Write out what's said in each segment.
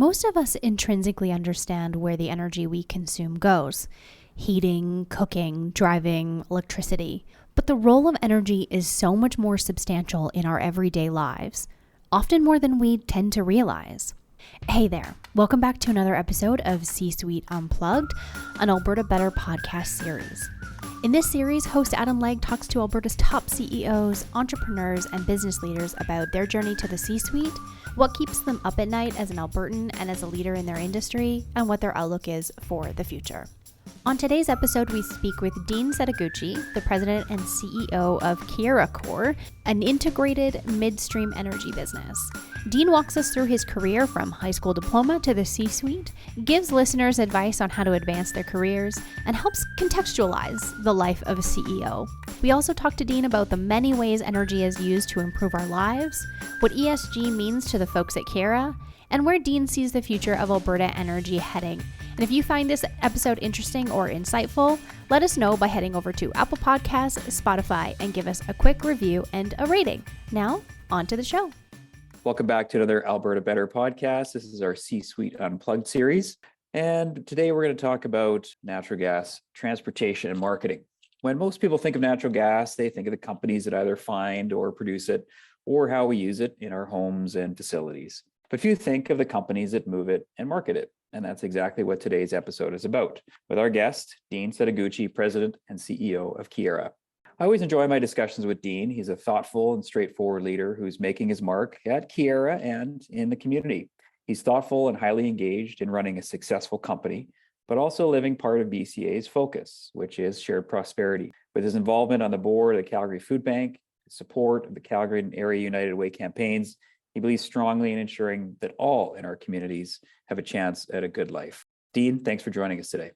Most of us intrinsically understand where the energy we consume goes: heating, cooking, driving, electricity. But the role of energy is so much more substantial in our everyday lives, often more than we tend to realize. Hey there, welcome back to another episode of C-Suite Unplugged, an Alberta Better podcast series. In this series, host Adam Legg talks to Alberta's top CEOs, entrepreneurs, and business leaders about their journey to the C-suite, what keeps them up at night as an Albertan and as a leader in their industry, and what their outlook is for the future. On today's episode, we speak with Dean Setoguchi, the president and CEO of Keyera Corp, an integrated midstream energy business. Dean walks us through his career from high school diploma to the C-suite, gives listeners advice on how to advance their careers, and helps contextualize the life of a CEO. We also talk to Dean about the many ways energy is used to improve our lives, what ESG means to the folks at Keyera, and where Dean sees the future of Alberta energy heading. And if you find this episode interesting or insightful, let us know by heading over to Apple Podcasts, Spotify, and give us a quick review and a rating. Now, on to the show. Welcome back to another Alberta Better podcast. This is our C-Suite Unplugged series. And today we're going to talk about natural gas, transportation, and marketing. When most people think of natural gas, they think of the companies that either find or produce it, or how we use it in our homes and facilities. But few think of the companies that move it and market it. And that's exactly what today's episode is about, with our guest, Dean Setoguchi, President and CEO of Keyera. I always enjoy my discussions with Dean. He's a thoughtful and straightforward leader who's making his mark at Keyera and in the community. He's thoughtful and highly engaged in running a successful company, but also living part of BCA's focus, which is shared prosperity. With his involvement on the board of the Calgary Food Bank, support of the Calgary and Area United Way campaigns, he believes strongly in ensuring that all in our communities have a chance at a good life. Dean, thanks for joining us today.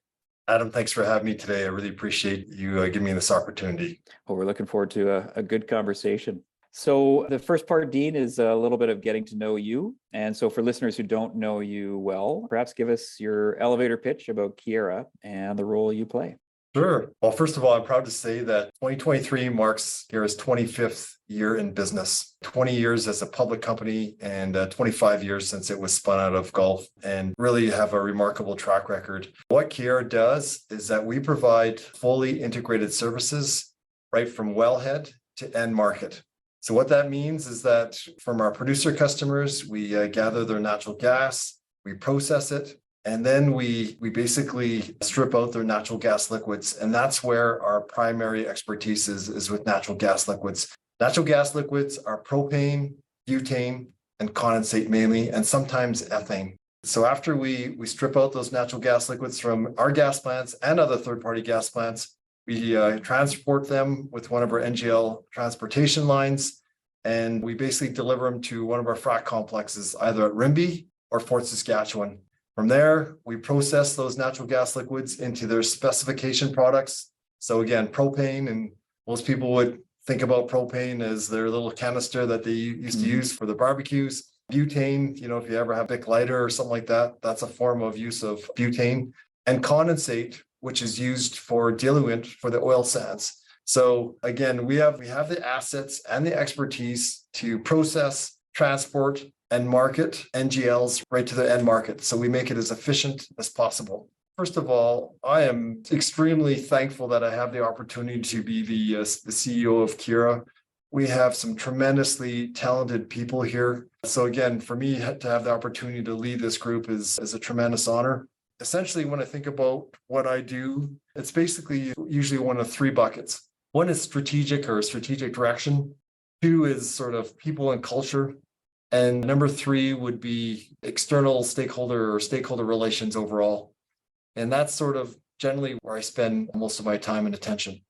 Adam, thanks for having me today. I really appreciate you giving me this opportunity. Well, we're looking forward to a good conversation. So the first part, Dean, is a little bit of getting to know you. And so for listeners who don't know you well, perhaps give us your elevator pitch about Keyera and the role you play. Sure. Well, first of all, I'm proud to say that 2023 marks Keyera's 25th year in business, 20 years as a public company and 25 years since it was spun out of Gulf, and really have a remarkable track record. What Keyera does is that we provide fully integrated services right from wellhead to end market. So what that means is that from our producer customers, we gather their natural gas, we process it, and then we basically strip out their natural gas liquids. And that's where our primary expertise is with natural gas liquids. Natural gas liquids are propane, butane, and condensate mainly, and sometimes ethane. So after we strip out those natural gas liquids from our gas plants and other third-party gas plants, we transport them with one of our NGL transportation lines, and we basically deliver them to one of our frac complexes, either at Rimbey or Fort Saskatchewan. From there, we process those natural gas liquids into their specification products. So again, propane, and most people would think about propane as their little canister that they used to use for the barbecues. Butane, if you ever have a big lighter or something like that, that's a form of use of butane. And condensate, which is used for diluent for the oil sands. So again, we have the assets and the expertise to process, transport, and market NGLs right to the end market. So we make it as efficient as possible. First of all, I am extremely thankful that I have the opportunity to be the CEO of Keyera. We have some tremendously talented people here. So again, for me to have the opportunity to lead this group is a tremendous honor. Essentially, when I think about what I do, it's basically usually one of three buckets. One is strategic direction. Two is sort of people and culture. And number three would be external stakeholder relations overall. And that's sort of generally where I spend most of my time and attention.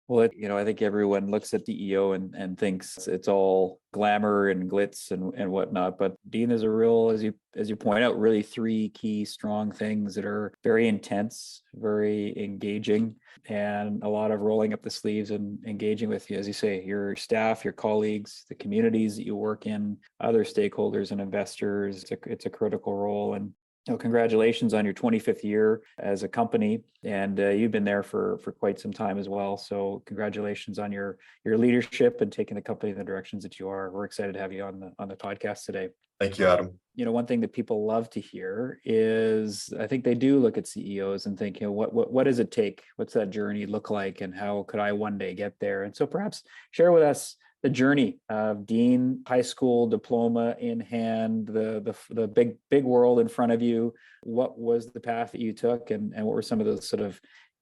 Well, I think everyone looks at DEO and thinks it's all glamour and glitz and whatnot. But Dean is a real, as you point out, really three key strong things that are very intense, very engaging, and a lot of rolling up the sleeves and engaging with you, as you say, your staff, your colleagues, the communities that you work in, other stakeholders and investors. It's a critical role. And Well, congratulations on your 25th year as a company, and you've been there for quite some time as well. So congratulations on your leadership and taking the company in the directions that you are. We're excited to have you on the podcast today. Thank you, Adam. One thing that people love to hear is, I think they do look at CEOs and think, what does it take? What's that journey look like, and how could I one day get there? And so perhaps share with us the journey of Dean, high school diploma in hand, the big world in front of you. What was the path that you took, and what were some of those sort of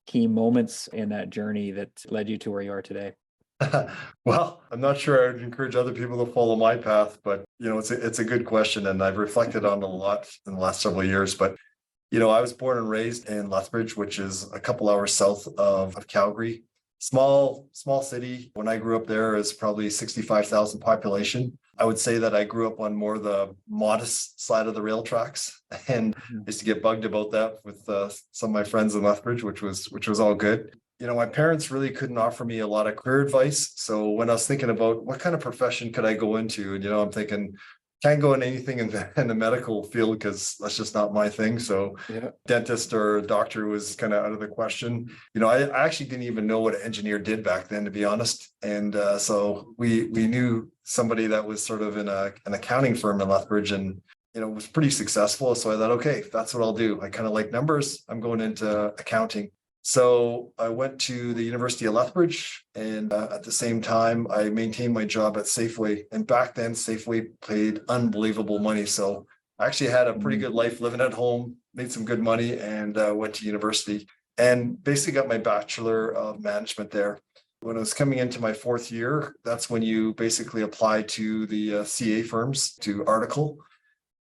key moments in that journey that led you to where you are today? Well, I'm not sure I'd encourage other people to follow my path, but it's a good question, and I've reflected on it a lot in the last several years. But I was born and raised in Lethbridge, which is a couple hours south of Calgary. Small city. When I grew up there, is probably 65,000 population. I would say that I grew up on more the modest side of the rail tracks, and I used to get bugged about that with some of my friends in Lethbridge, which was all good. My parents really couldn't offer me a lot of career advice. So when I was thinking about what kind of profession could I go into, and I'm thinking, can't go in anything in the medical field because that's just not my thing. So yeah, dentist or doctor was kind of out of the question. I actually didn't even know what an engineer did back then, to be honest. And so we knew somebody that was sort of in an accounting firm in Lethbridge, and was pretty successful. So I thought, okay, that's what I'll do. I kind of like numbers. I'm going into accounting. So I went to the University of Lethbridge, and at the same time, I maintained my job at Safeway. And back then, Safeway paid unbelievable money. So I actually had a pretty good life living at home, made some good money, and went to university and basically got my Bachelor of Management there. When I was coming into my fourth year, that's when you basically apply to the CA firms to article.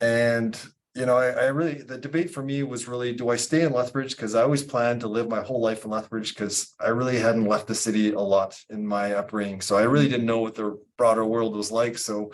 And I really, the debate for me was really, do I stay in Lethbridge? Because I always planned to live my whole life in Lethbridge, because I really hadn't left the city a lot in my upbringing. So I really didn't know what the broader world was like. So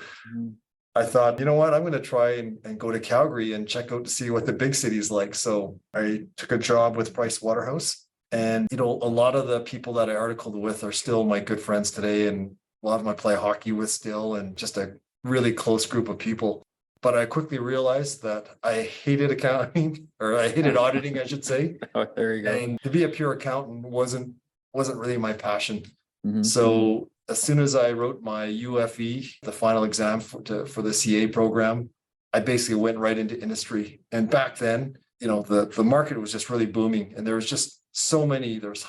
I thought, what, I'm going to try and go to Calgary and check out to see what the big city is like. So I took a job with Price Waterhouse. And, a lot of the people that I articled with are still my good friends today. And a lot of them I play hockey with still, and just a really close group of people. But I quickly realized that I hated accounting, or I hated auditing, I should say. Oh, there you go. And to be a pure accountant wasn't really my passion. So as soon as I wrote my UFE, the final exam for the CA program, I basically went right into industry. And back then, the market was just really booming, and there was just so many. There's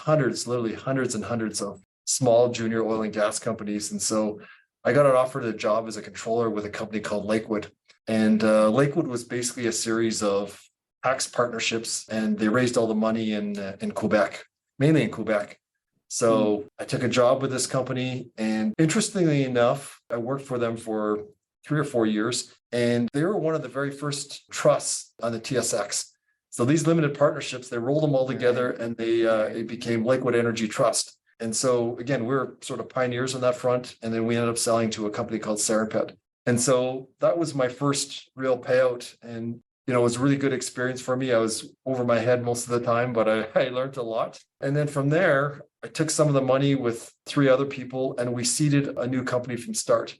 literally hundreds and hundreds of small junior oil and gas companies. And so I got offered a job as a controller with a company called Lakewood. And Lakewood was basically a series of tax partnerships, and they raised all the money in Quebec, mainly in Quebec. So I took a job with this company, and interestingly enough, I worked for them for 3 or 4 years, and they were one of the very first trusts on the TSX. So these limited partnerships, they rolled them all together, and it became Lakewood Energy Trust. And so again, we're sort of pioneers on that front, and then we ended up selling to a company called Serapet. And so that was my first real payout, and it was a really good experience for me. I was over my head most of the time, but I learned a lot. And then from there, I took some of the money with 3 other people, and we seeded a new company from start.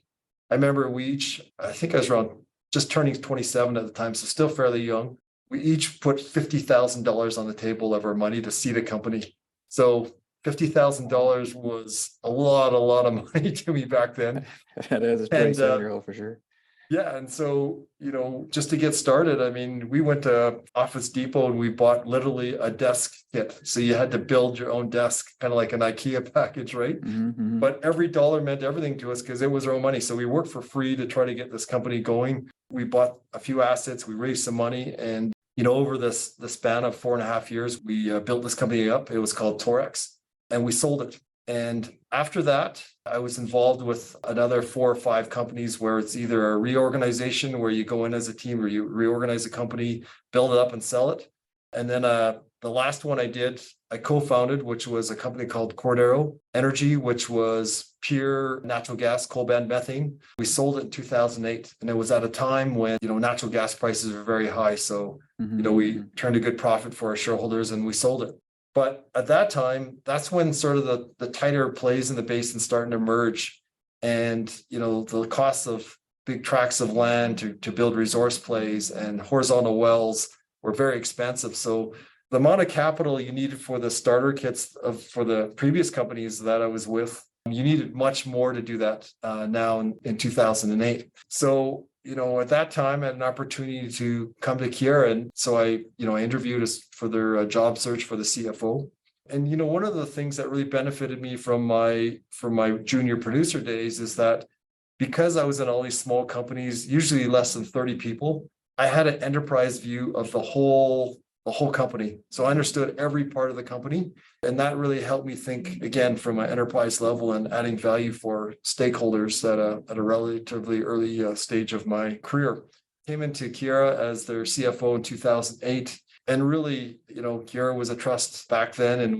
I remember I think I was around just turning 27 at the time, so still fairly young. We each put $50,000 on the table of our money to seed a company. So $50,000 was a lot of money to me back then. That is a pretty salary for sure. Yeah. And so, just to get started, I mean, we went to Office Depot and we bought literally a desk kit. So you had to build your own desk, kind of like an IKEA package, right? But every dollar meant everything to us because it was our own money. So we worked for free to try to get this company going. We bought a few assets, we raised some money, and over the span of 4.5 years, we built this company up. It was called Torex, and we sold it. And after that, I was involved with another 4 or 5 companies where it's either a reorganization where you go in as a team, or you reorganize a company, build it up and sell it. And then the last one I co-founded, which was a company called Cordero Energy, which was pure natural gas, coal bed methane. We sold it in 2008. And it was at a time when, natural gas prices were very high. So, we turned a good profit for our shareholders and we sold it. But at that time, that's when sort of the tighter plays in the basin starting to emerge. And, the cost of big tracts of land to build resource plays, and horizontal wells were very expensive. So the amount of capital you needed for the starter kits for the previous companies that I was with, you needed much more to do that now in 2008. So, at that time I had an opportunity to come to Keyera. And so I interviewed for their job search for the CFO. And, one of the things that really benefited me from my junior producer days is that because I was in all these small companies, usually less than 30 people, I had an enterprise view of the whole company. So I understood every part of the company. And that really helped me think, again, from an enterprise level and adding value for stakeholders at a relatively early stage of my career. Came into Keyera as their CFO in 2008. And really, Keyera was a trust back then. And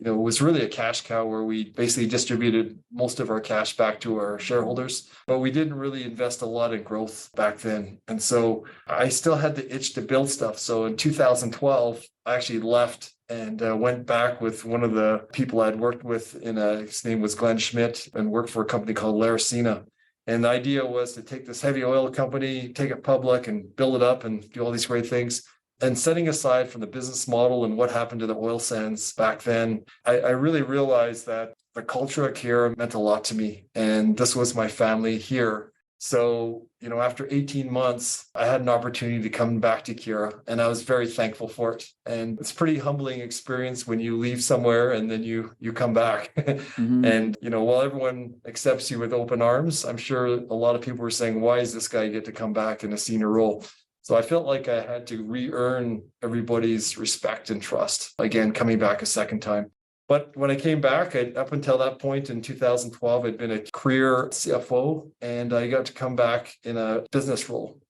it was really a cash cow where we basically distributed most of our cash back to our shareholders, but we didn't really invest a lot in growth back then. And so I still had the itch to build stuff. So in 2012, I actually left and went back with one of the people I'd worked with his name was Glenn Schmidt, and worked for a company called Laricina. And the idea was to take this heavy oil company, take it public and build it up and do all these great things. And setting aside from the business model and what happened to the oil sands back then, I really realized that the culture at Keyera meant a lot to me. And this was my family here. So, after 18 months, I had an opportunity to come back to Keyera, and I was very thankful for it. And it's a pretty humbling experience when you leave somewhere and then you come back. Mm-hmm. And, while everyone accepts you with open arms, I'm sure a lot of people were saying, why does this guy get to come back in a senior role? So I felt like I had to re-earn everybody's respect and trust, again, coming back a second time. But when I came back, up until that point in 2012, I'd been a career CFO, and I got to come back in a business role.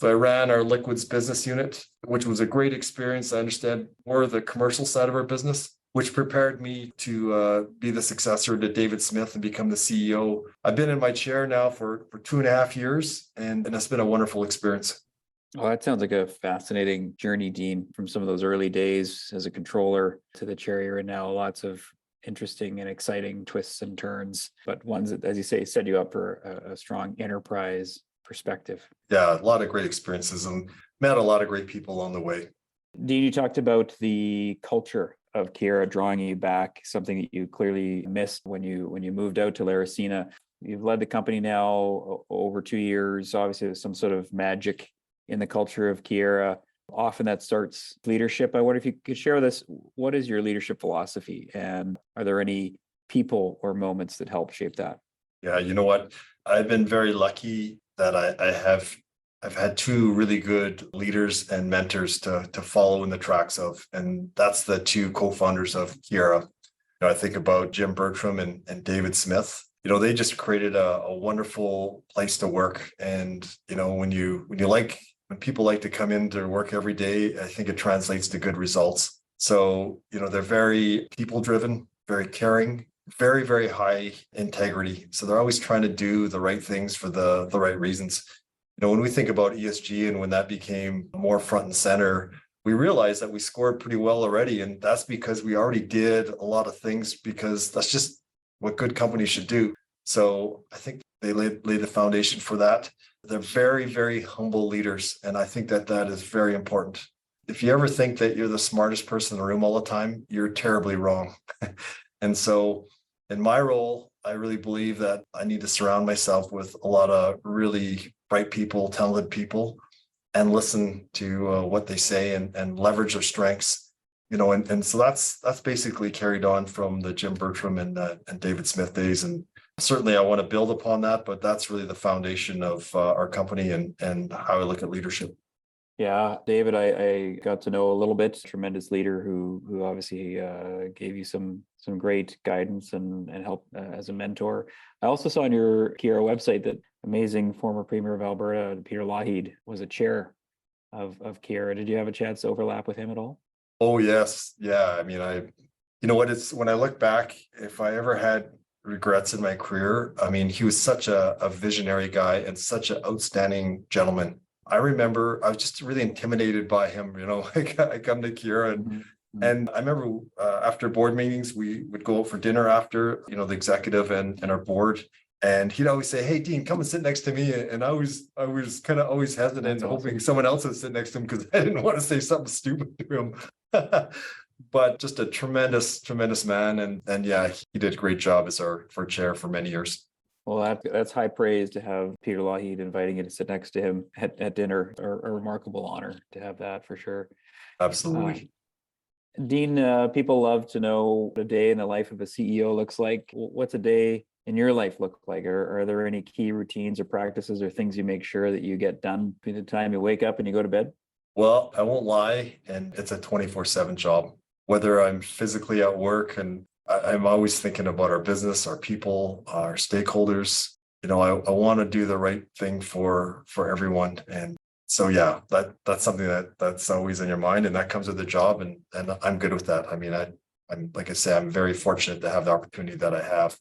So I ran our liquids business unit, which was a great experience. I understand more of the commercial side of our business, which prepared me to be the successor to David Smith and become the CEO. I've been in my chair now for 2.5 years, and it's been a wonderful experience. Well, that sounds like a fascinating journey, Dean, from some of those early days as a controller to the chair you're in now. Lots of interesting and exciting twists and turns, but ones that, as you say, set you up for a strong enterprise perspective. Yeah, a lot of great experiences and met a lot of great people along the way. Dean, you talked about the culture of Keyera drawing you back, something that you clearly missed when you moved out to Laricina. You've led the company now over 2 years. Obviously, there's some sort of magic in the culture of Keyera. Often that starts leadership. I wonder if you could share with us, what is your leadership philosophy? And are there any people or moments that help shape that? Yeah, you know what? I've been very lucky that I've had two really good leaders and mentors to follow in the tracks of, and that's the two co-founders of Keyera. I think about Jim Bertram and David Smith. They just created a wonderful place to work. And, when people like to come in to work every day, I think it translates to good results. So, they're very people driven, very caring, very, very high integrity. So they're always trying to do the right things for the right reasons. When we think about ESG and when that became more front and center, we realized that we scored pretty well already. And that's because we already did a lot of things, because that's just what good companies should do. So I think they laid the foundation for that. They're very, very humble leaders. And I think that is very important. If you ever think that you're the smartest person in the room all the time, you're terribly wrong. And so in my role, I really believe that I need to surround myself with a lot of really bright people, talented people, and listen to what they say and leverage their strengths. And so that's basically carried on from the Jim Bertram and David Smith days. And certainly I want to build upon that, but that's really the foundation of our company and how I look at leadership. Yeah, David, I got to know a little bit. Tremendous leader who obviously gave you some great guidance and help as a mentor. I also saw on your Keyera website that amazing former Premier of Alberta, Peter Lougheed, was a chair of Keyera. Did you have a chance to overlap with him at all? Oh, yes. Yeah. I mean, when I look back, if I ever had regrets in my career, I mean, he was such a visionary guy and such an outstanding gentleman. I remember I was just really intimidated by him. I come to Keyera and I remember after board meetings, we would go out for dinner after, the executive and our board. And he'd always say, "Hey, Dean, come and sit next to me." And I was kind of always hesitant, That's hoping awesome. someone else would sit next to him because I didn't want to say something stupid to him. But just a tremendous man. And yeah, he did a great job as our chair for many years. Well, that's high praise to have Peter Lougheed inviting you to sit next to him at dinner. A remarkable honor to have that for sure. Absolutely. Dean, people love to know what a day in the life of a CEO looks like. What's a day in your life look like? Are there any key routines or practices or things you make sure that you get done between the time you wake up and you go to bed? Well, I won't lie, and it's a 24/7 job. Whether I'm physically at work, and I'm always thinking about our business, our people, our stakeholders. I want to do the right thing for everyone. And so yeah, that's something that's always in your mind, and that comes with the job, and I'm good with that. I mean, I'm like I say, I'm very fortunate to have the opportunity that I have.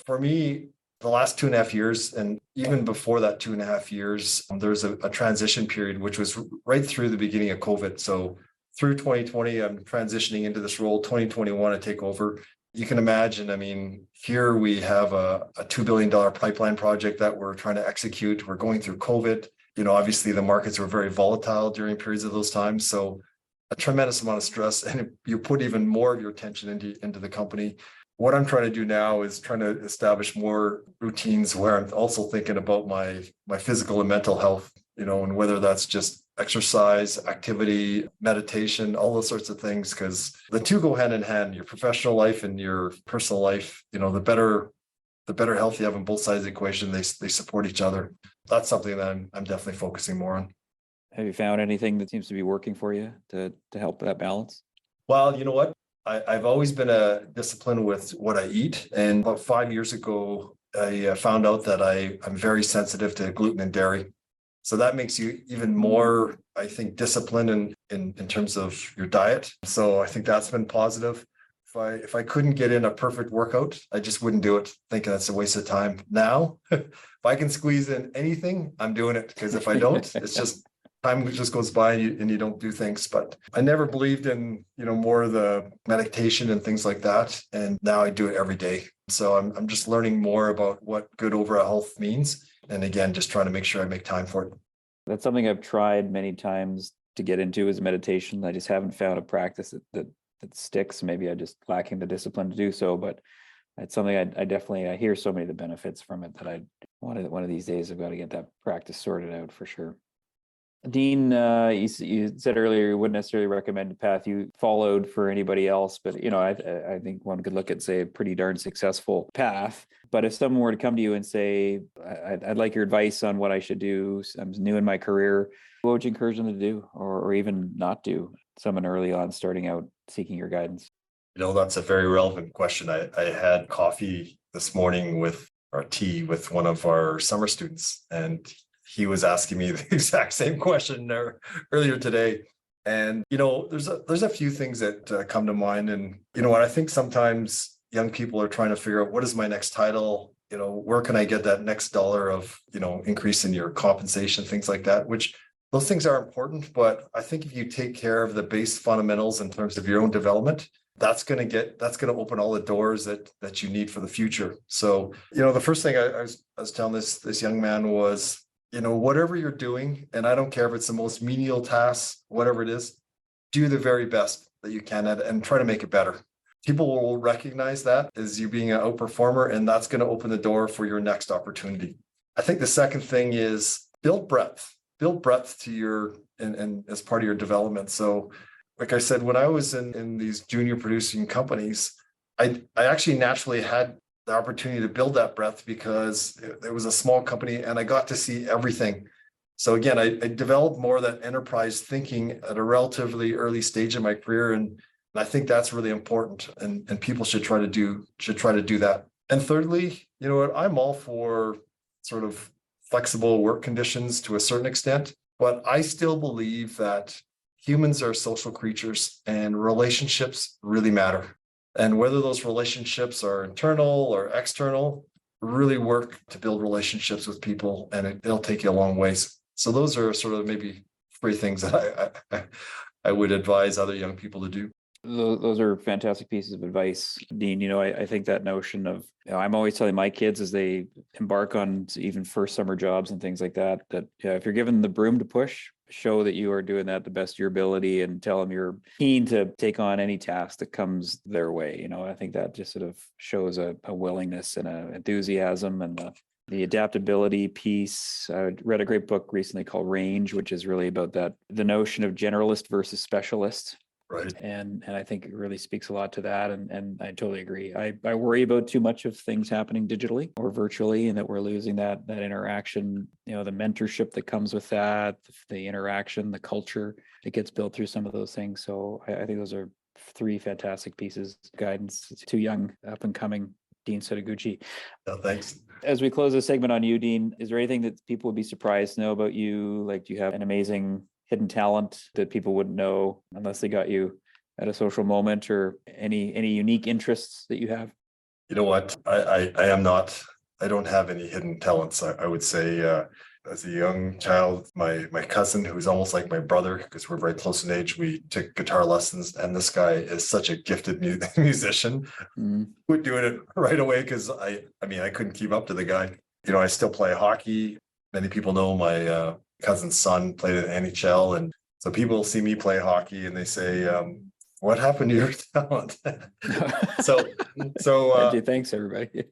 For me, the last 2.5 years, and even before that 2.5 years, there's a transition period, which was right through the beginning of COVID. So through 2020, I'm transitioning into this role. 2021, I take over. You can imagine, I mean, here we have a $2 billion pipeline project that we're trying to execute. We're going through COVID. Obviously the markets were very volatile during periods of those times. So a tremendous amount of stress, and you put even more of your attention into the company. What I'm trying to do now is trying to establish more routines where I'm also thinking about my physical and mental health, and whether that's just exercise, activity, meditation, all those sorts of things, because the two go hand in hand. Your professional life and your personal life, the better health you have on both sides of the equation, they support each other. That's something that I'm definitely focusing more on. Have you found anything that seems to be working for you to help that balance? Well, you know what? I've always been a discipline with what I eat. And about 5 years ago, I found out that I'm very sensitive to gluten and dairy. So that makes you even more, I think, disciplined in terms of your diet. So I think that's been positive. If I couldn't get in a perfect workout, I just wouldn't do it, thinking that's a waste of time. Now, if I can squeeze in anything, I'm doing it. Because if I don't, it's just time just goes by and you don't do things. But I never believed in, more of the meditation and things like that. And now I do it every day. So I'm just learning more about what good overall health means. And again, just trying to make sure I make time for it. That's something I've tried many times to get into, is meditation. I just haven't found a practice that sticks. Maybe I just lacking the discipline to do so, but it's something I definitely, I hear so many of the benefits from it that I wanted one of these days I've got to get that practice sorted out for sure. Dean, you said earlier you wouldn't necessarily recommend a path you followed for anybody else, but I think one could look at, say, a pretty darn successful path. But if someone were to come to you and say, I'd like your advice on what I should do, I'm new in my career, what would you encourage them to do, or even not do? Someone early on starting out seeking your guidance. That's a very relevant question. I had coffee this morning or tea with one of our summer students, and he was asking me the exact same question earlier today. And, there's a few things that come to mind. And, what I think sometimes young people are trying to figure out, what is my next title? Where can I get that next dollar of, increase in your compensation, things like that, which those things are important. But I think if you take care of the base fundamentals in terms of your own development, that's going to open all the doors that you need for the future. So, the first thing I was telling this young man was, whatever you're doing, and I don't care if it's the most menial task, whatever it is, do the very best that you can at it and try to make it better. People will recognize that as you being an outperformer, and that's going to open the door for your next opportunity. I think the second thing is build breadth to your, and as part of your development. So like I said, when I was in these junior producing companies, I actually naturally had the opportunity to build that breadth because it was a small company and I got to see everything. So again, I developed more of that enterprise thinking at a relatively early stage in my career. And I think that's really important, and people should try to do that. And thirdly, I'm all for sort of flexible work conditions to a certain extent, but I still believe that humans are social creatures and relationships really matter. And whether those relationships are internal or external, really work to build relationships with people, and it'll take you a long ways. So those are sort of maybe 3 things that I would advise other young people to do. Those are fantastic pieces of advice, Dean. I think that notion of, I'm always telling my kids as they embark on even first summer jobs and things like that, if you're given the broom to push, show that you are doing that the best of your ability and tell them you're keen to take on any task that comes their way. I think that just sort of shows a willingness and an enthusiasm and the adaptability piece. I read a great book recently called Range, which is really about the notion of generalist versus specialist. Right. And I think it really speaks a lot to that. And I totally agree. I worry about too much of things happening digitally or virtually, and that we're losing that interaction, the mentorship that comes with that, the interaction, the culture that gets built through some of those things. So I think those are three fantastic pieces of guidance to young, up and coming Dean Setoguchi. No, thanks. As we close this segment on you, Dean, is there anything that people would be surprised to know about you? Like, do you have an amazing hidden talent that people wouldn't know unless they got you at a social moment, or any unique interests that you have? You know what? I am not, I don't have any hidden talents. I would say as a young child, my cousin, who's almost like my brother, because we're very close in age, we took guitar lessons, and this guy is such a gifted musician. Quit doing it right away because I couldn't keep up to the guy. I still play hockey. Many people know my cousin's son played in NHL, and so people see me play hockey and they say, what happened to your talent? Thanks everybody.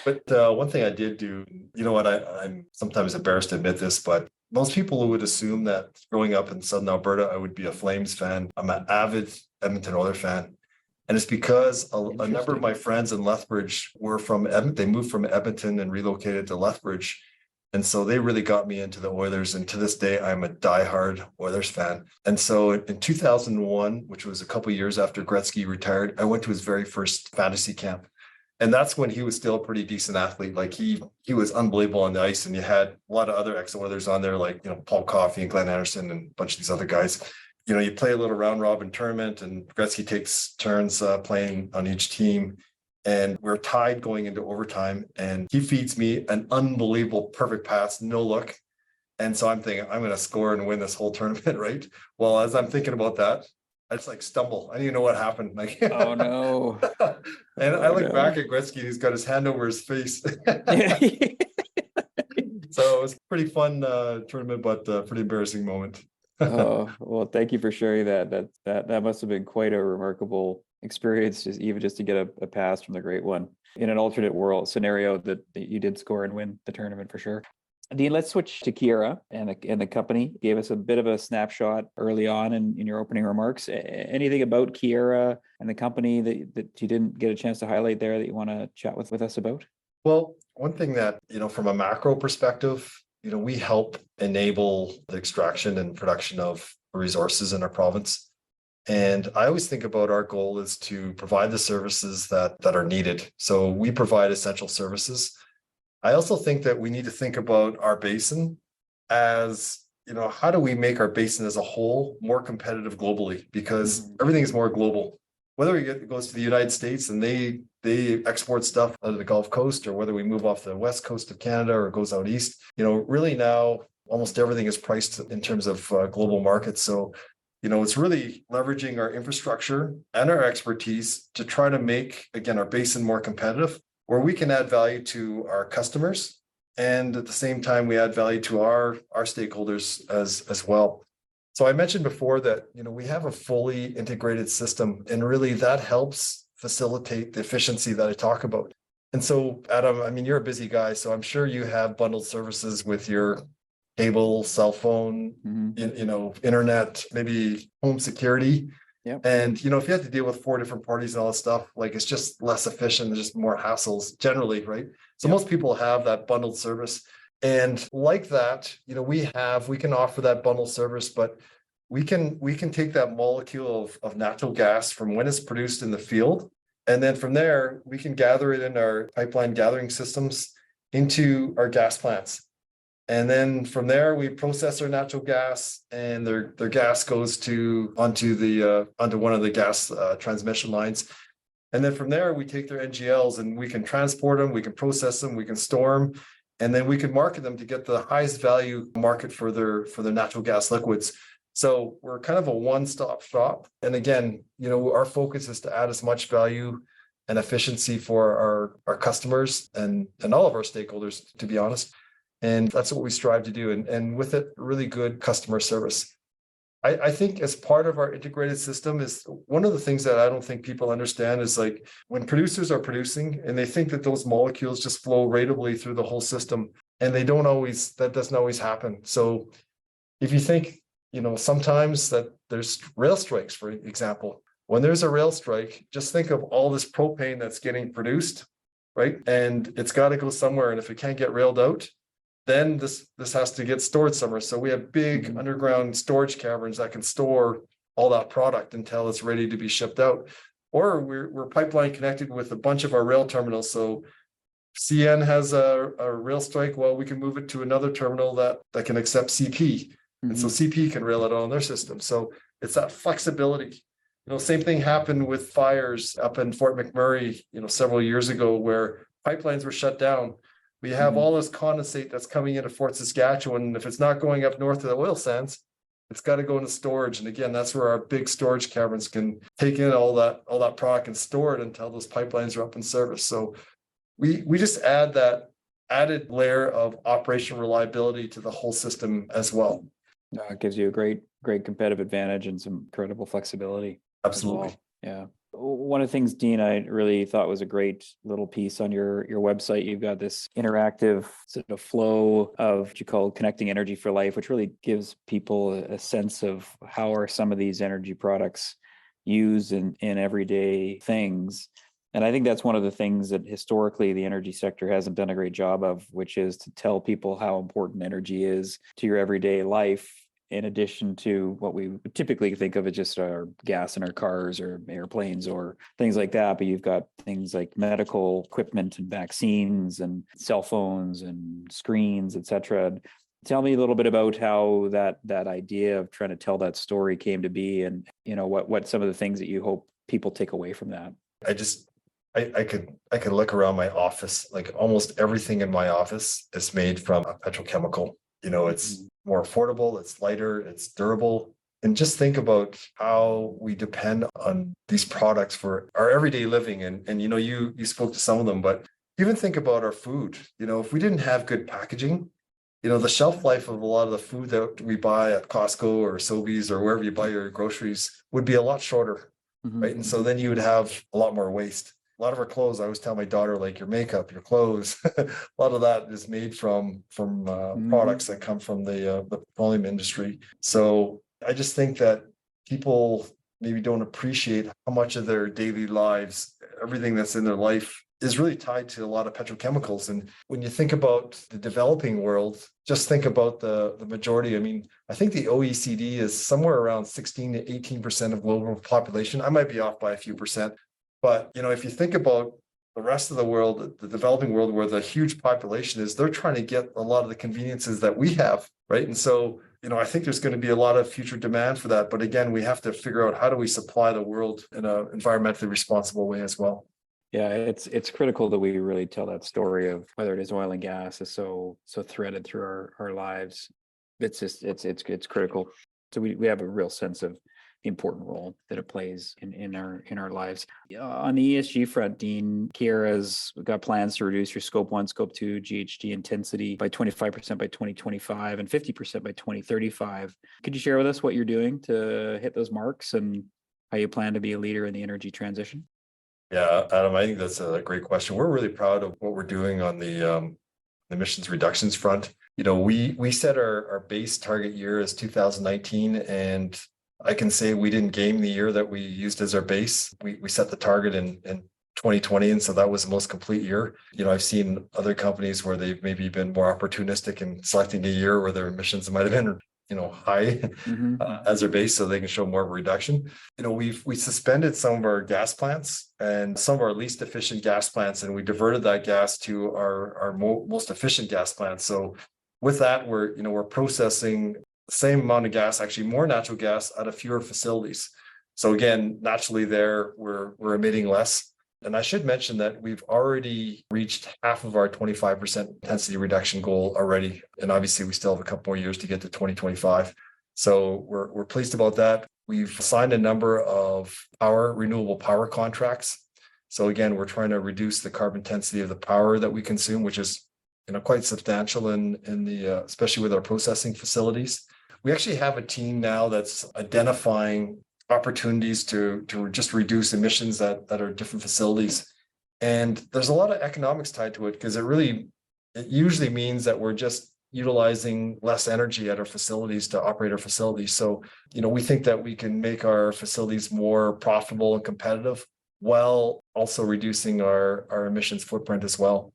But one thing I did do, I'm sometimes embarrassed to admit this, but most people would assume that growing up in Southern Alberta, I would be a Flames fan. I'm an avid Edmonton Oilers fan. And it's because a number of my friends in Lethbridge were from Edmonton. They moved from Edmonton and relocated to Lethbridge. And so they really got me into the Oilers. And to this day, I'm a diehard Oilers fan. And so in 2001, which was a couple of years after Gretzky retired, I went to his very first fantasy camp. And that's when he was still a pretty decent athlete. Like he was unbelievable on the ice. And you had a lot of other ex-Oilers on there, like, Paul Coffey and Glenn Anderson and a bunch of these other guys. You play a little round robin tournament, and Gretzky takes turns playing on each team. And we're tied going into overtime, and he feeds me an unbelievable perfect pass, no look. And so I'm thinking, I'm going to score and win this whole tournament, right? Well, as I'm thinking about that, I just stumble. I didn't even know what happened. Oh no. And I look back at Gretzky, and he's got his hand over his face. So it was a pretty fun tournament, but pretty embarrassing moment. Oh, well, thank you for sharing that. That must have been quite a remarkable experience, just to get a pass from the great one in an alternate world scenario that you did score and win the tournament for sure. Dean, let's switch to Keyera and the company. You gave us a bit of a snapshot early on in your opening remarks. Anything about Keyera and the company that you didn't get a chance to highlight there that you want to chat with us about? Well, one thing that, from a macro perspective, we help enable the extraction and production of resources in our province. And I always think about our goal is to provide the services that are needed. So we provide essential services. I also think that we need to think about our basin as, how do we make our basin as a whole more competitive globally? Because everything is more global. Whether it goes to the United States and they export stuff out of the Gulf Coast, or whether we move off the west coast of Canada or goes out east, really now almost everything is priced in terms of global markets. So it's really leveraging our infrastructure and our expertise to try to make, again, our basin more competitive, where we can add value to our customers. And at the same time, we add value to our stakeholders as well. So I mentioned before that, we have a fully integrated system, and really that helps facilitate the efficiency that I talk about. And so, Adam, you're a busy guy, so I'm sure you have bundled services with your cable, cell phone, internet, maybe home security. Yep. And, if you have to deal with 4 different parties and all that stuff, it's just less efficient. There's just more hassles generally, right? So most people have that bundled service. And like that, we can offer that bundled service, but we can take that molecule of natural gas from when it's produced in the field. And then from there, we can gather it in our pipeline gathering systems into our gas plants. And then from there, we process our natural gas, and their gas goes onto one of the gas transmission lines. And then from there, we take their NGLs and we can transport them, we can process them, we can store them, and then we can market them to get the highest value market for their natural gas liquids. So we're kind of a one-stop shop. And again, our focus is to add as much value and efficiency for our customers and all of our stakeholders, to be honest. And that's what we strive to do. And with it, really good customer service. I think as part of our integrated system is one of the things that I don't think people understand is like when producers are producing and they think that those molecules just flow ratably through the whole system, and that doesn't always happen. So if you think, sometimes that there's rail strikes, for example, when there's a rail strike, just think of all this propane that's getting produced, right? And it's got to go somewhere. And if it can't get railed out, then this has to get stored somewhere. So we have big underground storage caverns that can store all that product until it's ready to be shipped out. Or we're pipeline connected with a bunch of our rail terminals. So CN has a rail strike, well, we can move it to another terminal that can accept CP. And so CP can rail it on their system. So it's that flexibility. Same thing happened with fires up in Fort McMurray, several years ago, where pipelines were shut down. We have all this condensate that's coming into Fort Saskatchewan. And if it's not going up north of the oil sands, it's got to go into storage. And again, that's where our big storage caverns can take in all that product and store it until those pipelines are up in service. So we just add that added layer of operational reliability to the whole system as well. It gives you a great competitive advantage and some incredible flexibility. Absolutely. Well. Yeah. One of the things, Dean, I really thought was a great little piece on your website. You've got this interactive sort of flow of what you call connecting energy for life, which really gives people a sense of how are some of these energy products used in everyday things. And I think that's one of the things that historically the energy sector hasn't done a great job of, which is to tell people how important energy is to your everyday life, in addition to what we would typically think of as just our gas in our cars or airplanes or things like that. But you've got things like medical equipment and vaccines and cell phones and screens, et cetera. Tell me a little bit about how that idea of trying to tell that story came to be, and what some of the things that you hope people take away from that. I could look around my office, like almost everything in my office is made from a petrochemical. It's more affordable, it's lighter, it's durable. And just think about how we depend on these products for our everyday living. And you spoke to some of them, but even think about our food. If we didn't have good packaging, the shelf life of a lot of the food that we buy at Costco or Sobeys or wherever you buy your groceries would be a lot shorter, right? And so then you would have a lot more waste. A lot of our clothes, I always tell my daughter, like your makeup, your clothes, a lot of that is made from products that come from the petroleum industry. So I just think that people maybe don't appreciate how much of their daily lives, everything that's in their life, is really tied to a lot of petrochemicals. And when you think about the developing world, just think about the majority. I mean, I think the OECD is somewhere around 16 to 18% of global population. I might be off by a few percent. But, if you think about the rest of the world, the developing world, where the huge population is, they're trying to get a lot of the conveniences that we have, right? And so, I think there's going to be a lot of future demand for that. But again, we have to figure out how do we supply the world in an environmentally responsible way as well. Yeah, it's critical that we really tell that story of whether it is oil and gas is so threaded through our lives. It's critical. So we have a real sense of the important role that it plays in our lives. On the ESG front, Dean, Keyera's got plans to reduce your Scope 1, Scope 2 GHG intensity by 25% by 2025 and 50% by 2035. Could you share with us what you're doing to hit those marks and how you plan to be a leader in the energy transition? Yeah, Adam, I think that's a great question. We're really proud of what we're doing on the emissions reductions front. We set our base target year as 2019, and I can say we didn't game the year that we used as our base. We set the target in 2020, and so that was the most complete year. I've seen other companies where they've maybe been more opportunistic in selecting a year where their emissions might have been high as their base, so they can show more of a reduction. We suspended some of our gas plants and some of our least efficient gas plants, and we diverted that gas to our most efficient gas plants. So with that, we're processing the same amount of gas, actually more natural gas, out of fewer facilities. So again, naturally there we're emitting less. And I should mention that we've already reached half of our 25% intensity reduction goal already. And obviously we still have a couple more years to get to 2025. So we're pleased about that. We've signed a number of renewable power contracts. So again, we're trying to reduce the carbon intensity of the power that we consume, which is quite substantial in the especially with our processing facilities. We actually have a team now that's identifying opportunities to just reduce emissions that are different facilities. And there's a lot of economics tied to it because it usually means that we're just utilizing less energy at our facilities to operate our facilities. So, we think that we can make our facilities more profitable and competitive while also reducing our emissions footprint as well.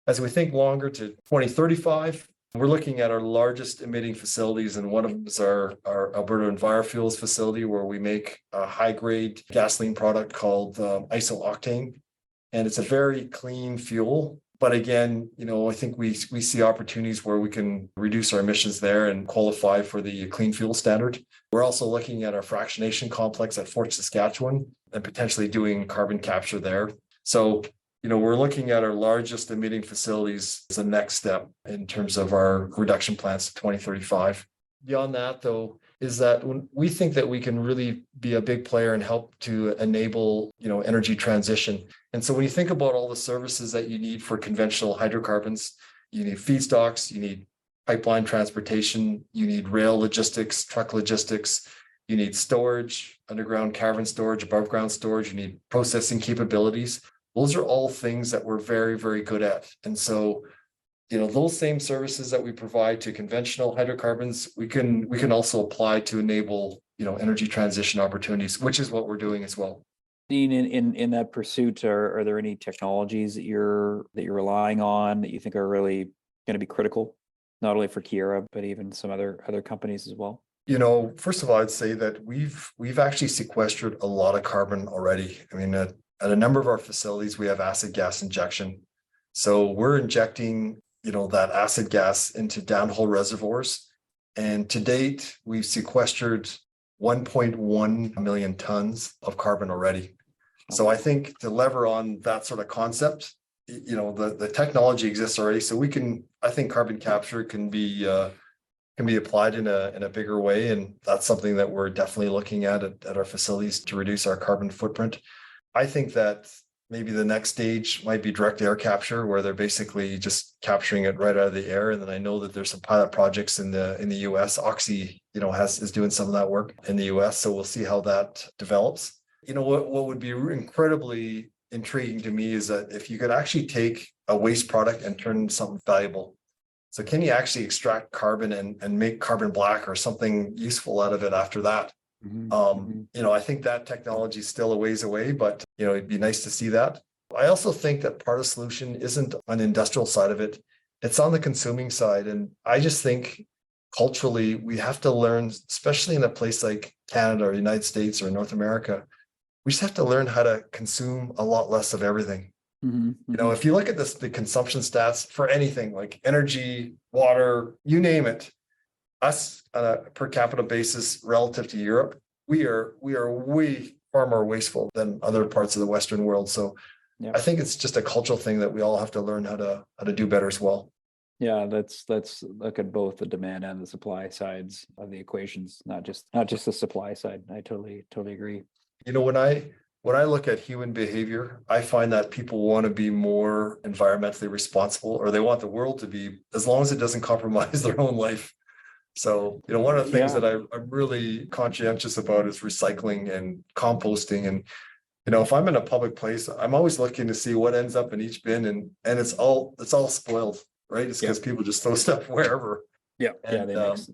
As we think longer to 2035, we're looking at our largest emitting facilities, and one of them is our Alberta EnviroFuels facility, where we make a high-grade gasoline product called isooctane, and it's a very clean fuel. But again, I think we see opportunities where we can reduce our emissions there and qualify for the clean fuel standard. We're also looking at our fractionation complex at Fort Saskatchewan and potentially doing carbon capture there. So, we're looking at our largest emitting facilities as a next step in terms of our reduction plans to 2035. Beyond that, though, is that when we think that we can really be a big player and help to enable, energy transition. And so when you think about all the services that you need for conventional hydrocarbons, you need feedstocks, you need pipeline transportation, you need rail logistics, truck logistics, you need storage, underground cavern storage, above ground storage, you need processing capabilities. Those are all things that we're very, very good at. And so, those same services that we provide to conventional hydrocarbons, we can also apply to enable, energy transition opportunities, which is what we're doing as well. Dean, in that pursuit, are there any technologies that you're relying on that you think are really going to be critical, not only for Keyera, but even some other companies as well? First of all, I'd say that we've actually sequestered a lot of carbon already. I mean, at a number of our facilities, we have acid gas injection. So we're injecting, that acid gas into downhole reservoirs. And to date, we've sequestered 1.1 million tons of carbon already. So I think to lever on that sort of concept, the technology exists already. So I think carbon capture can be applied in a bigger way. And that's something that we're definitely looking at our facilities to reduce our carbon footprint. I think that maybe the next stage might be direct air capture, where they're basically just capturing it right out of the air. And then I know that there's some pilot projects in the US. Oxy, is doing some of that work in the US. So we'll see how that develops. What would be incredibly intriguing to me is that if you could actually take a waste product and turn it into something valuable. So can you actually extract carbon and make carbon black or something useful out of it after that? I think that technology is still a ways away, but it'd be nice to see that. I also think that part of the solution isn't on the industrial side of it. It's on the consuming side. And I just think culturally, we have to learn, especially in a place like Canada or the United States or North America, we just have to learn how to consume a lot less of everything. If you look at the consumption stats for anything like energy, water, you name it, us on a per capita basis relative to Europe, we are way far more wasteful than other parts of the Western world. So I think it's just a cultural thing that we all have to learn how to do better as well. Yeah, let's look at both the demand and the supply sides of the equations, not just the supply side. I totally agree. When I look at human behavior, I find that people want to be more environmentally responsible, or they want the world to be, as long as it doesn't compromise their own life. So, one of the things that I'm really conscientious about is recycling and composting. And, if I'm in a public place, I'm always looking to see what ends up in each bin, and it's all spoiled, right? It's because people just throw stuff wherever. They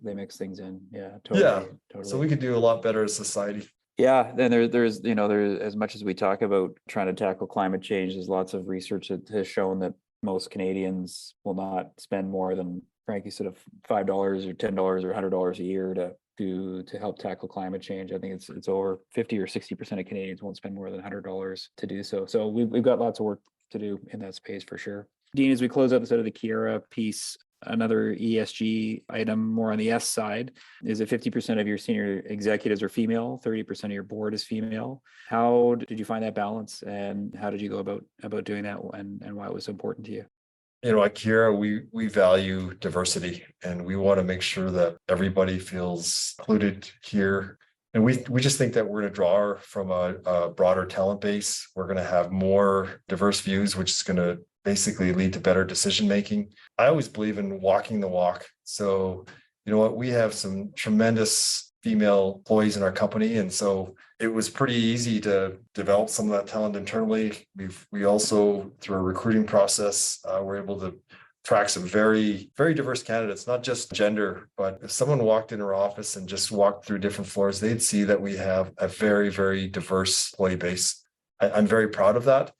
mix things in. Totally. So we could do a lot better as society. Yeah, then there's as much as we talk about trying to tackle climate change, there's lots of research that has shown that most Canadians will not spend more than, frankly, sort of $5 or $10 or $100 a year to help tackle climate change. I think it's over 50 or 60% of Canadians won't spend more than $100 to do so. So we've got lots of work to do in that space for sure. Dean, as we close out the side of the Keyera piece, another ESG item more on the S side is that 50% of your senior executives are female, 30% of your board is female. How did you find that balance, and how did you go about doing that, and why it was so important to you? At Keyera, we value diversity, and we want to make sure that everybody feels included here. And we just think that we're going to draw from a broader talent base. We're going to have more diverse views, which is going to basically lead to better decision making. I always believe in walking the walk. So, we have some tremendous female employees in our company, and so it was pretty easy to develop some of that talent internally. We also, through a recruiting process, were able to attract some very, very diverse candidates, not just gender, but if someone walked in our office and just walked through different floors, they'd see that we have a very, very diverse employee base. I'm very proud of that.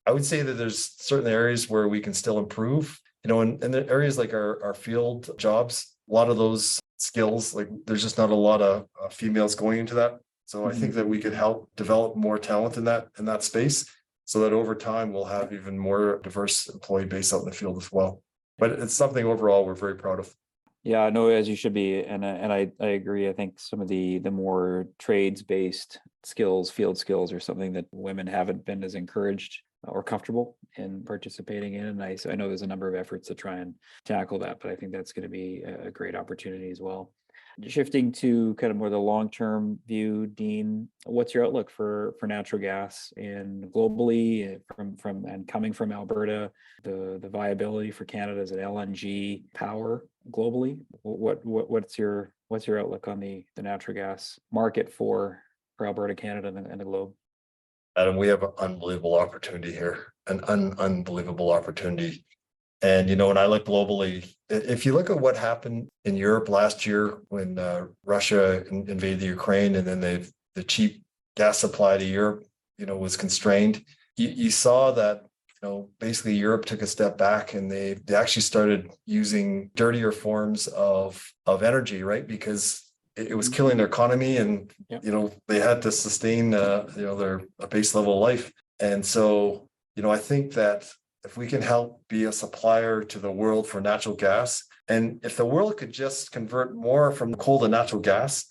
I would say that there's certain areas where we can still improve, in the areas like our field jobs, a lot of those skills, like there's just not a lot of females going into that. So I think that we could help develop more talent in that space, so that over time we'll have even more diverse employee base out in the field as well. But it's something overall we're very proud of. Yeah, no, as you should be, and I agree. I think some of the more trades-based skills, field skills, are something that women haven't been as encouraged or comfortable in participating in. And I know there's a number of efforts to try and tackle that, but I think that's going to be a great opportunity as well. Shifting to kind of more the long-term view, Dean, what's your outlook for natural gas and globally from and coming from Alberta, the viability for Canada as an LNG power globally? What's your outlook on the natural gas market for Alberta, Canada, and the globe? Adam, we have an unbelievable opportunity here, an unbelievable opportunity. And, when I look globally, if you look at what happened in Europe last year when Russia invaded the Ukraine, and then the cheap gas supply to Europe, was constrained, you saw that, basically Europe took a step back, and they actually started using dirtier forms of energy, right? Because it was killing their economy, and, they had to sustain, their base level of life. And so, I think that if we can help be a supplier to the world for natural gas, and if the world could just convert more from coal to natural gas,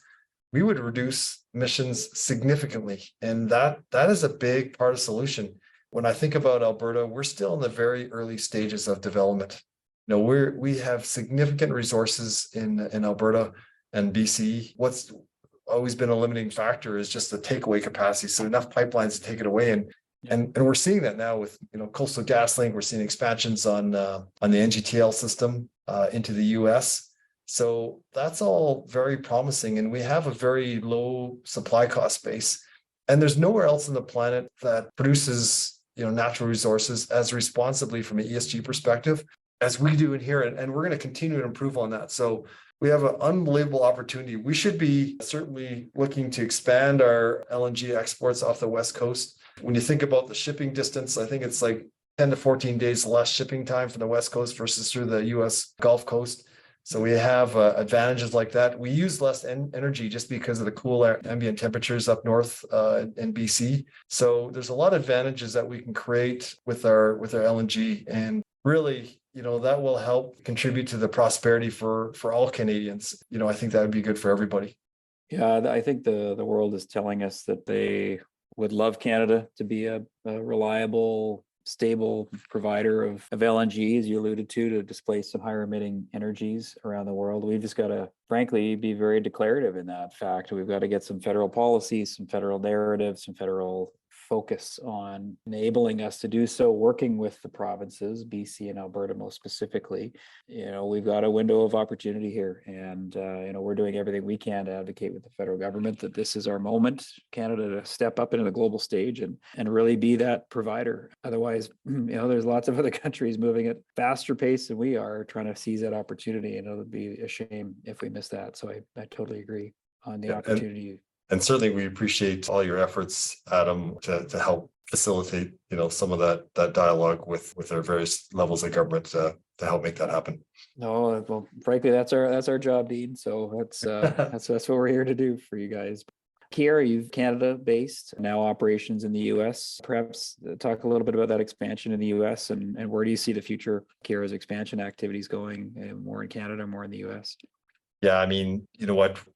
we would reduce emissions significantly. And that is a big part of the solution. When I think about Alberta, we're still in the very early stages of development. We have significant resources in Alberta and BC. What's always been a limiting factor is just the takeaway capacity. So enough pipelines to take it away. And we're seeing that now with Coastal GasLink. We're seeing expansions on the NGTL system into the US. So that's all very promising, and we have a very low supply cost base. And there's nowhere else on the planet that produces natural resources as responsibly from an ESG perspective as we do in here, and we're going to continue to improve on that. So we have an unbelievable opportunity. We should be certainly looking to expand our LNG exports off the West Coast. When you think about the shipping distance, I think it's like 10 to 14 days less shipping time from the West Coast versus through the US Gulf Coast. So we have advantages like that. We use less energy just because of the cool ambient temperatures up north in BC. So there's a lot of advantages that we can create with our LNG, and really, that will help contribute to the prosperity for all Canadians. I think that would be good for everybody. Yeah, I think the world is telling us that they would love Canada to be a reliable, stable provider of LNG, as you alluded to displace some higher emitting energies around the world. We've just got to, frankly, be very declarative in that fact. We've got to get some federal policies, some federal narratives, some federal focus on enabling us to do so, working with the provinces, BC and Alberta most specifically. We've got a window of opportunity here, and we're doing everything we can to advocate with the federal government that this is our moment, Canada, to step up into the global stage and really be that provider. Otherwise, there's lots of other countries moving at faster pace than we are, trying to seize that opportunity, and it would be a shame if we miss that. So I totally agree on the opportunity. And certainly we appreciate all your efforts, Adam, to help facilitate, some of that dialogue with our various levels of government to help make that happen. No, well, frankly, that's our job, Dean. So that's what we're here to do for you guys. Keyera, you've Canada-based, now operations in the U.S. Perhaps talk a little bit about that expansion in the U.S. and where do you see the future Keyera's expansion activities going, more in Canada, more in the U.S.? Yeah,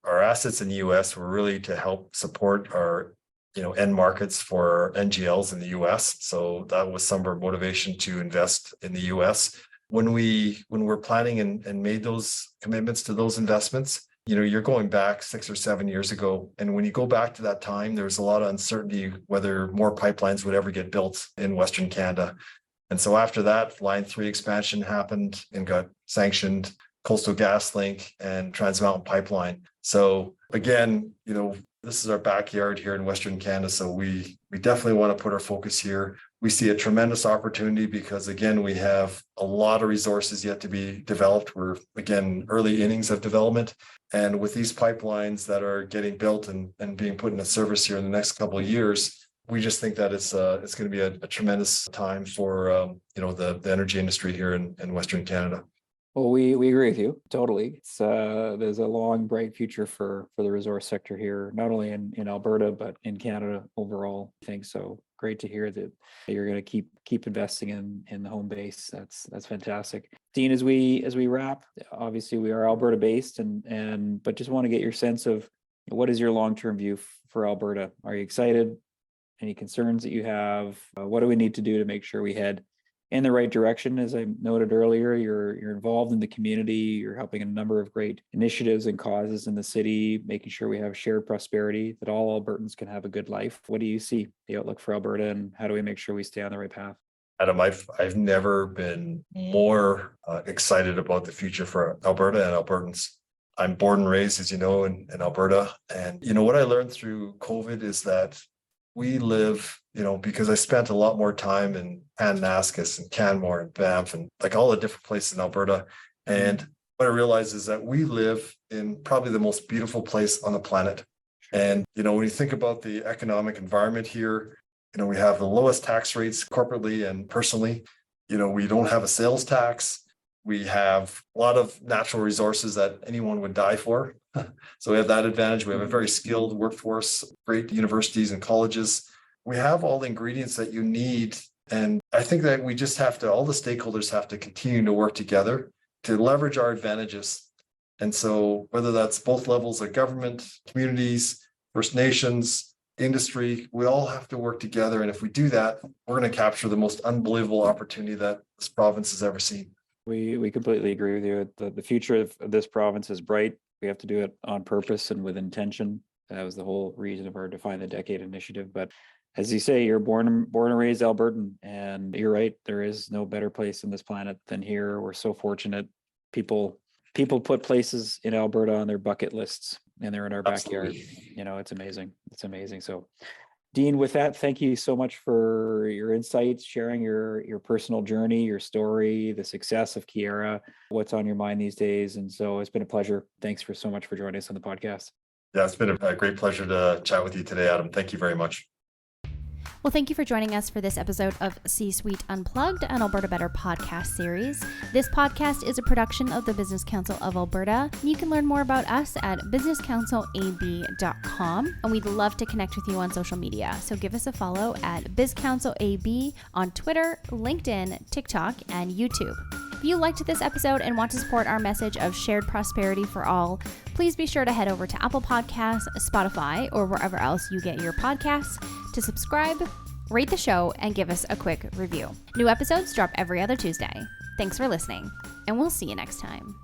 our assets in the US were really to help support our, end markets for NGLs in the US. So that was some of our motivation to invest in the US. when we're planning and made those commitments to those investments, you're going back 6 or 7 years ago. And when you go back to that time, there was a lot of uncertainty whether more pipelines would ever get built in Western Canada. And so after that, Line 3 expansion happened and got sanctioned, Coastal GasLink and Trans Mountain Pipeline. So again, this is our backyard here in Western Canada. So we definitely want to put our focus here. We see a tremendous opportunity because, again, we have a lot of resources yet to be developed. We're, again, early innings of development. And with these pipelines that are getting built and being put into service here in the next couple of years, we just think that it's going to be a tremendous time for, the energy industry here in Western Canada. Well, we agree with you totally. There's a long, bright future for the resource sector here, not only in Alberta but in Canada overall. I think so. Great to hear that you're going to keep investing in the home base. That's fantastic. Dean, as we wrap, obviously we are Alberta based, but just want to get your sense of what is your long-term view for Alberta. Are you excited? Any concerns that you have? What do we need to do to make sure we head in the right direction? As I noted earlier, you're involved in the community, you're helping a number of great initiatives and causes in the city, making sure we have shared prosperity, that all Albertans can have a good life. What do you see the outlook for Alberta, and how do we make sure we stay on the right path? Adam, I've never been more excited about the future for Alberta and Albertans. I'm born and raised, as you know, in Alberta. And what I learned through COVID is that we live, because I spent a lot more time in Kananaskis and Canmore and Banff and like all the different places in Alberta. And what I realized is that we live in probably the most beautiful place on the planet. And, when you think about the economic environment here, we have the lowest tax rates corporately and personally. We don't have a sales tax. We have a lot of natural resources that anyone would die for. So we have that advantage. We have a very skilled workforce, great universities and colleges. We have all the ingredients that you need. And I think that we just all the stakeholders have to continue to work together to leverage our advantages. And so whether that's both levels of government, communities, First Nations, industry, we all have to work together. And if we do that, we're going to capture the most unbelievable opportunity that this province has ever seen. We completely agree with you. The future of this province is bright. We have to do it on purpose and with intention. That was the whole reason of our Define the Decade initiative. But as you say, you're born and raised Albertan, and you're right. There is no better place on this planet than here. We're so fortunate. People put places in Alberta on their bucket lists, and they're in our backyard. It's amazing. It's amazing. So, Dean, with that, thank you so much for your insights, sharing your personal journey, your story, the success of Keyera, what's on your mind these days. And so it's been a pleasure. Thanks so much for joining us on the podcast. Yeah, it's been a great pleasure to chat with you today, Adam. Thank you very much. Well, thank you for joining us for this episode of C-Suite Unplugged, an Alberta Better podcast series. This podcast is a production of the Business Council of Alberta. You can learn more about us at businesscouncilab.com, and we'd love to connect with you on social media. So give us a follow at BizCouncilAB on Twitter, LinkedIn, TikTok, and YouTube. If you liked this episode and want to support our message of shared prosperity for all, please be sure to head over to Apple Podcasts, Spotify, or wherever else you get your podcasts to subscribe, rate the show, and give us a quick review. New episodes drop every other Tuesday. Thanks for listening, and we'll see you next time.